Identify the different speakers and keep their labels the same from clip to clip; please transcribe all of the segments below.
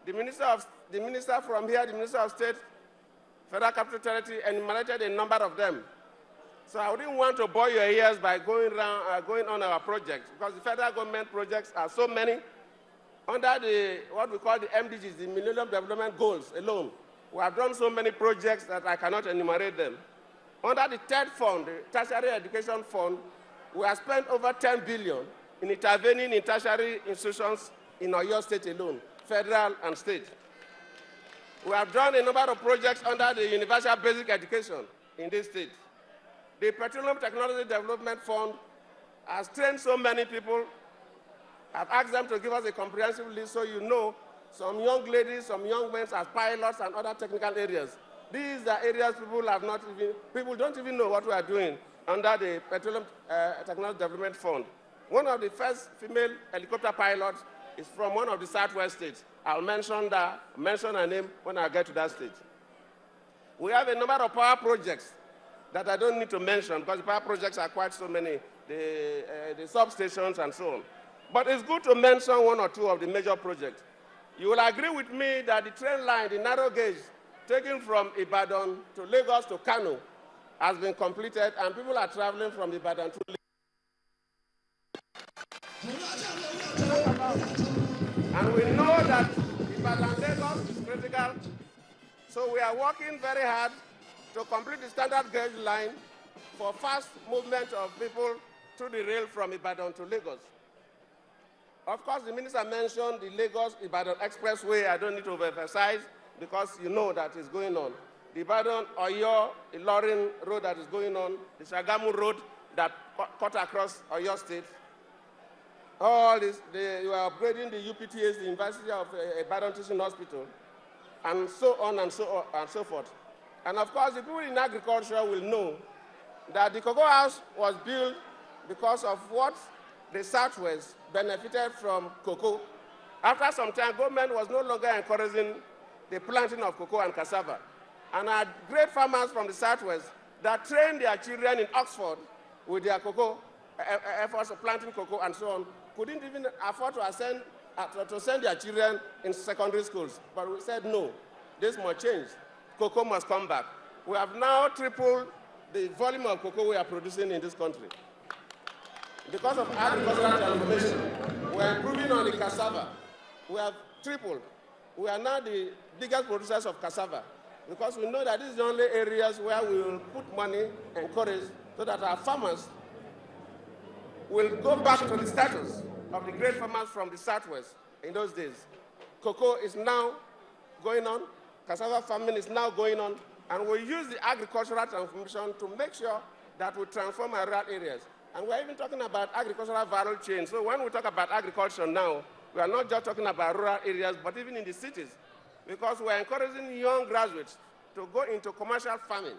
Speaker 1: The minister from here, the Minister of State, Federal Capital Territory, enumerated a number of them. So I wouldn't want to bore your ears by going on our projects, because the federal government projects are so many. Under what we call the MDGs, the Millennium Development Goals alone, we have done so many projects that I cannot enumerate them. Under the third fund, the Tertiary Education Fund, we have spent over 10 billion in intervening in tertiary institutions in Oyo State alone, federal and state. We have done a number of projects under the Universal Basic Education in this state. The Petroleum Technology Development Fund has trained so many people. I've asked them to give us a comprehensive list so you know some young ladies, some young men as pilots and other technical areas. These are areas people don't even know what we are doing under the Petroleum Technology Development Fund. One of the first female helicopter pilots is from one of the southwest states. I'll mention her name when I get to that state. We have a number of power projects that I don't need to mention because the power projects are quite so many, the substations and so on. But it's good to mention one or two of the major projects. You will agree with me that the train line, the narrow gauge, taken from Ibadan to Lagos to Kano, has been completed, and people are traveling from Ibadan to Lagos. And we know that Ibadan-Lagos is critical, so we are working very hard to complete the standard gauge line for fast movement of people through the rail from Ibadan to Lagos. Of course, the minister mentioned the Lagos-Ibadan Expressway. I don't need to emphasize because you know that is going on. The Ibadan-Oyo-Ilorin road that is going on, the Shagamu road that cut across Oyo State. All this, you are upgrading the UPTS, the University of Ibadan Teaching Hospital, and so on and so forth. And of course, the people in agriculture will know that the cocoa house was built because of what the Southwest benefited from cocoa. After some time, government was no longer encouraging the planting of cocoa and cassava. And our great farmers from the Southwest that trained their children in Oxford with their cocoa efforts of planting cocoa and so on, couldn't even afford to send their children in secondary schools. But we said, no, this must change. Cocoa must come back. We have now tripled the volume of cocoa we are producing in this country. Because of agricultural transformation, we are improving on the cassava. We have tripled. We are now the biggest producers of cassava because we know that these are the only areas where we will put money and encourage so that our farmers will go back to the status of the great farmers from the Southwest in those days. Cocoa is now going on, cassava farming is now going on, and we use the agricultural transformation to make sure that we transform our rural areas. And we're even talking about agricultural value chain. So when we talk about agriculture now, we are not just talking about rural areas, but even in the cities, because we're encouraging young graduates to go into commercial farming,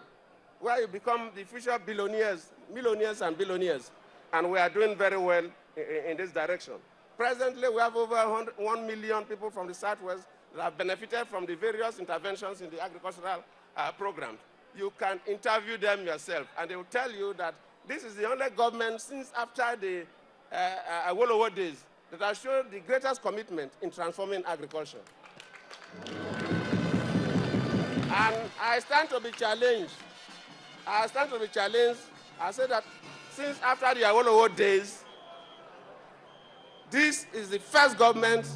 Speaker 1: where you become the future billionaires, millionaires and billionaires. And we are doing very well in this direction. Presently, we have over 1 million people from the Southwest that have benefited from the various interventions in the agricultural programs. You can interview them yourself, and they will tell you that this is the only government since after the Awolowo days that has shown the greatest commitment in transforming agriculture. And I stand to be challenged. I say that since after the Awolowo days, this is the first government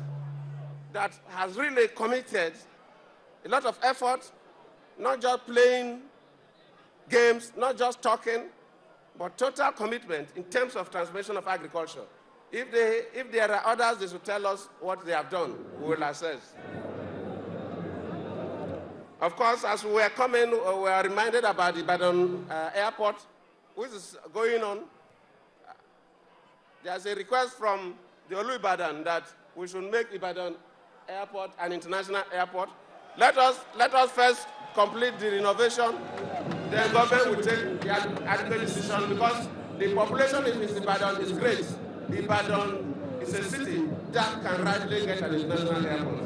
Speaker 1: that has really committed a lot of effort, not just playing games, not just talking, but total commitment in terms of transformation of agriculture. If there are others, they should tell us what they have done. We will assess. Of course, as we are coming, we are reminded about the Ibadan airport, which is going on. There's a request from the Olu Ibadan that we should make Ibadan airport an international airport. Let us first complete the renovation. Then government will take the adequate decision because the population in Ibadan is great. Ibadan is a city that can rightly get an international airport.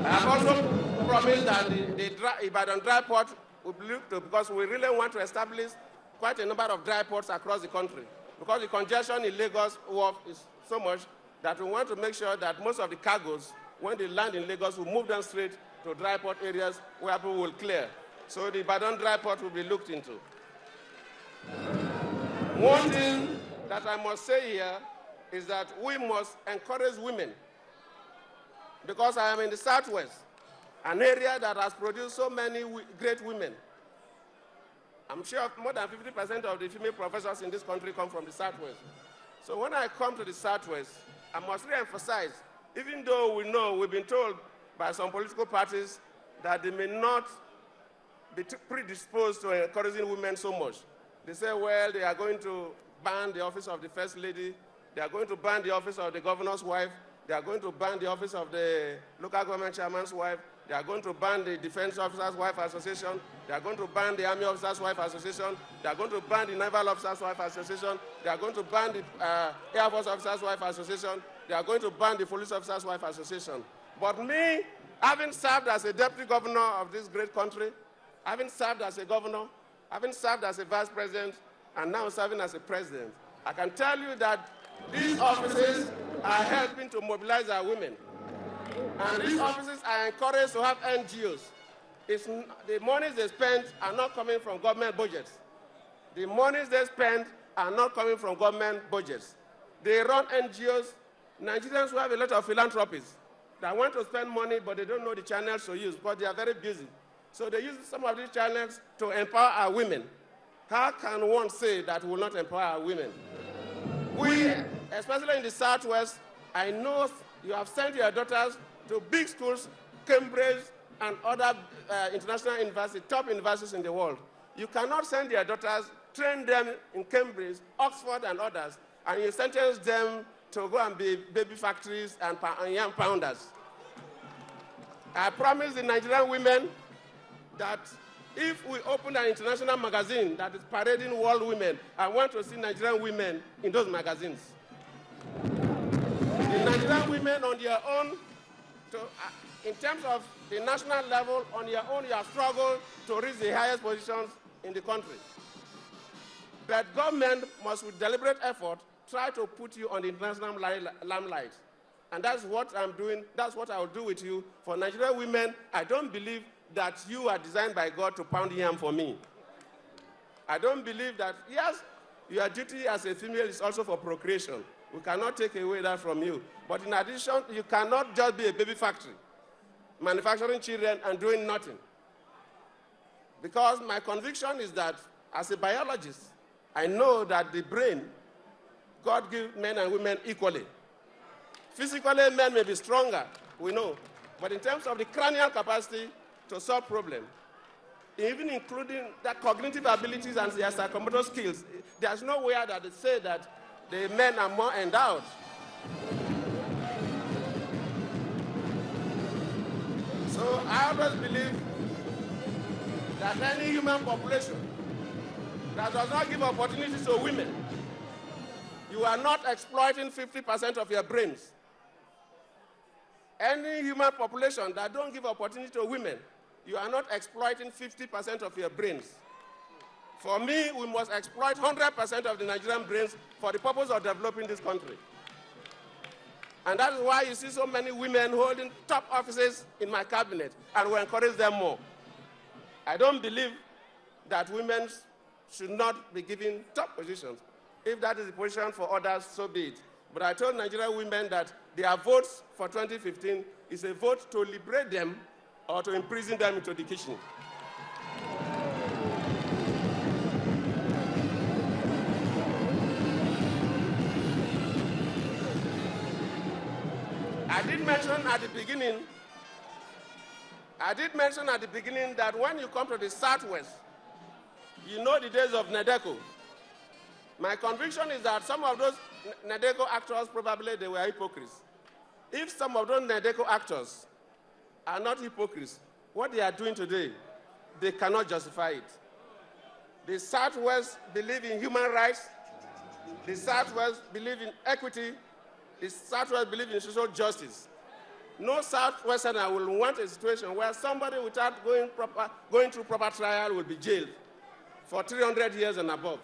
Speaker 1: I have also promised that the Ibadan dry port will be looked to because we really want to establish quite a number of dry ports across the country because the congestion in Lagos wharf is so much that we want to make sure that most of the cargoes, when they land in Lagos, we move them straight to dry port areas where people will clear. So the Ibadan dry port will be looked into. One thing that I must say here is that we must encourage women, because I am in the Southwest, an area that has produced so many great women. I'm sure more than 50% of the female professors in this country come from the Southwest. So when I come to the Southwest, I must re-emphasize, even though we know we've been told by some political parties that they may not be predisposed to encouraging women so much. They say, well, they are going to ban the office of the First Lady, they are going to ban the office of the governor's wife, they are going to ban the office of the local government chairman's wife, they are going to ban the Defense Officers' Wife Association, they are going to ban the Army Officers' Wife Association, they are going to ban the Naval Officers' Wife Association, they are going to ban the Air Force Officers' Wife Association, they are going to ban the Police Officers' Wife Association. But me, having served as a deputy governor of this great country, having served as a governor, having served as a vice president, and now serving as a president, I can tell you that these offices are helping to mobilize our women. And these offices are encouraged to have NGOs. The monies they spend are not coming from government budgets. The monies they spend are not coming from government budgets. They run NGOs. Nigerians who have a lot of philanthropies that want to spend money, but they don't know the channels to use because they are very busy. So they use some of these channels to empower our women. How can one say that we will not empower our women? We, especially in the Southwest, I know you have sent your daughters to big schools, Cambridge and other international universities, top universities in the world. You cannot send your daughters, train them in Cambridge, Oxford and others, and you sentence them to go and be baby factories and young pounders. I promise the Nigerian women that if we open an international magazine that is parading world women, I want to see Nigerian women in those magazines. The Nigerian women on their own, in terms of the national level, on your own, you have struggled to reach the highest positions in the country. But government must, with deliberate effort, try to put you on the international limelight. And that's what I'm doing, that's what I will do with you. For Nigerian women, I don't believe that you are designed by God to pound yam for me. I don't believe that, yes, your duty as a female is also for procreation. We cannot take away that from you. But in addition, you cannot just be a baby factory, manufacturing children and doing nothing. Because my conviction is that, as a biologist, I know that the brain, God gives men and women equally. Physically, men may be stronger, we know. But in terms of the cranial capacity to solve problems, even including the cognitive abilities and their psychomotor skills, there's nowhere that they say that the men are more endowed. So I always believe that any human population that does not give opportunities to women, you are not exploiting 50% of your brains. Any human population that don't give opportunity to women, you are not exploiting 50% of your brains. For me, we must exploit 100% of the Nigerian brains for the purpose of developing this country. And that is why you see so many women holding top offices in my cabinet, and we encourage them more. I don't believe that women should not be given top positions. If that is the position for others, so be it. But I told Nigerian women that their votes for 2015 is a vote to liberate them or to imprison them into the kitchen. I did mention at the beginning that when you come to the Southwest, you know the days of Nadeko. My conviction is that some of those Nadeko actors, probably they were hypocrites. If some of those Nadeko actors are not hypocrites, what they are doing today, they cannot justify it. The Southwest believe in human rights. The Southwest believe in equity. The Southwest believe in social justice. No Southwesterner will want a situation where somebody without going through proper trial will be jailed for 300 years and above.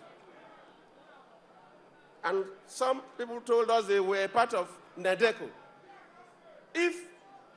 Speaker 1: And some people told us they were part of NEDECO.